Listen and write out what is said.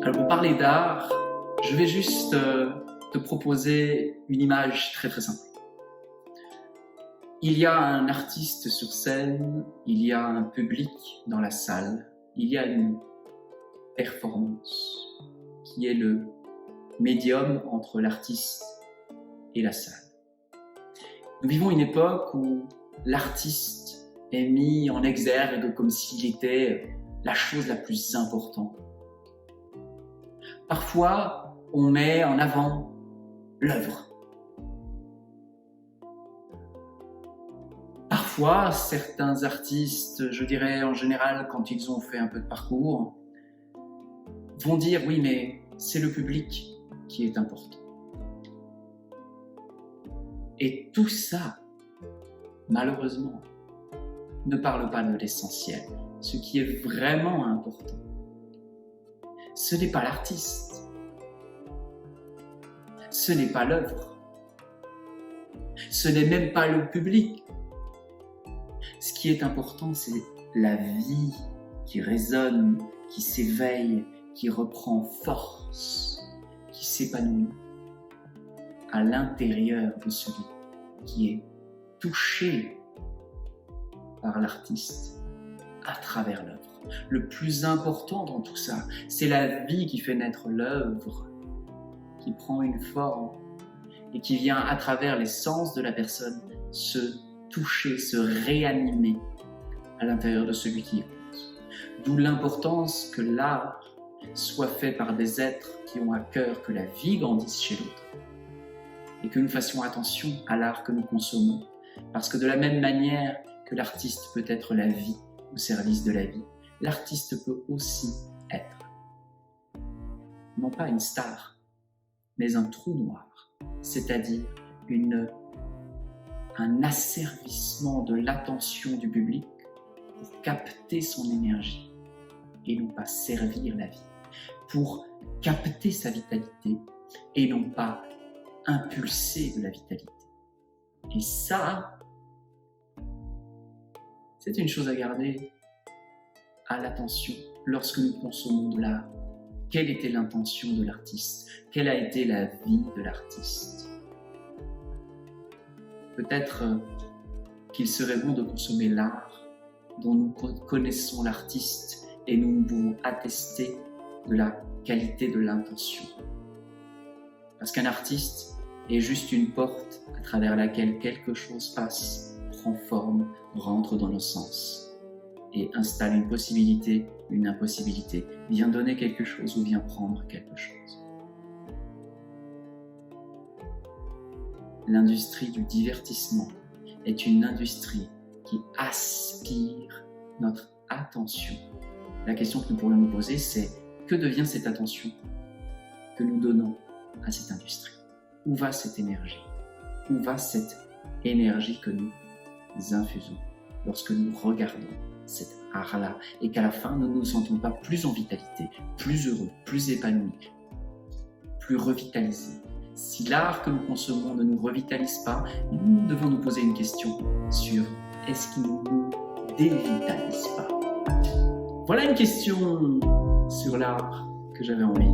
Alors pour parler d'art, je vais juste te proposer une image très très simple. Il y a un artiste sur scène, il y a un public dans la salle, il y a une performance qui est le médium entre l'artiste et la salle. Nous vivons une époque où l'artiste est mis en exergue comme s'il était la chose la plus importante. Parfois, on met en avant l'œuvre. Parfois, certains artistes, je dirais en général quand ils ont fait un peu de parcours, vont dire oui, mais c'est le public qui est important. Et tout ça, malheureusement, ne parle pas de l'essentiel, ce qui est vraiment important. Ce n'est pas l'artiste, ce n'est pas l'œuvre, ce n'est même pas le public. Ce qui est important, c'est la vie qui résonne, qui s'éveille, qui reprend force, qui s'épanouit à l'intérieur de celui qui est touché par l'artiste à travers l'œuvre. Le plus important dans tout ça, c'est la vie qui fait naître l'œuvre, qui prend une forme et qui vient à travers les sens de la personne se toucher, se réanimer à l'intérieur de celui qui écoute. D'où l'importance que l'art soit fait par des êtres qui ont à cœur que la vie grandisse chez l'autre et que nous fassions attention à l'art que nous consommons, parce que de la même manière que l'artiste peut être la vie au service de la vie, l'artiste peut aussi être non pas une star, mais un trou noir, c'est-à-dire un asservissement de l'attention du public pour capter son énergie et non pas servir la vie, pour capter sa vitalité et non pas impulser de la vitalité. Et ça, c'est une chose à garder à l'attention lorsque nous consommons de l'art. Quelle était l'intention de l'artiste? Quelle a été la vie de l'artiste? Peut-être qu'il serait bon de consommer l'art dont nous connaissons l'artiste et nous pouvons attester de la qualité de l'intention. Parce qu'un artiste est juste une porte à travers laquelle quelque chose passe, prend forme, rentre dans nos sens et installe une possibilité, une impossibilité, vient donner quelque chose ou vient prendre quelque chose. L'industrie du divertissement est une industrie qui aspire notre attention. La question que nous pourrions nous poser, c'est que devient cette attention que nous donnons à cette industrie? Où va cette énergie? Où va cette énergie que nous infusons lorsque nous regardons cet art-là et qu'à la fin, nous ne nous sentons pas plus en vitalité, plus heureux, plus épanouis, plus revitalisés? Si l'art que nous consommons ne nous revitalise pas, nous devons nous poser une question sur est-ce qu'il ne nous dévitalise pas? Voilà une question sur l'art que j'avais envie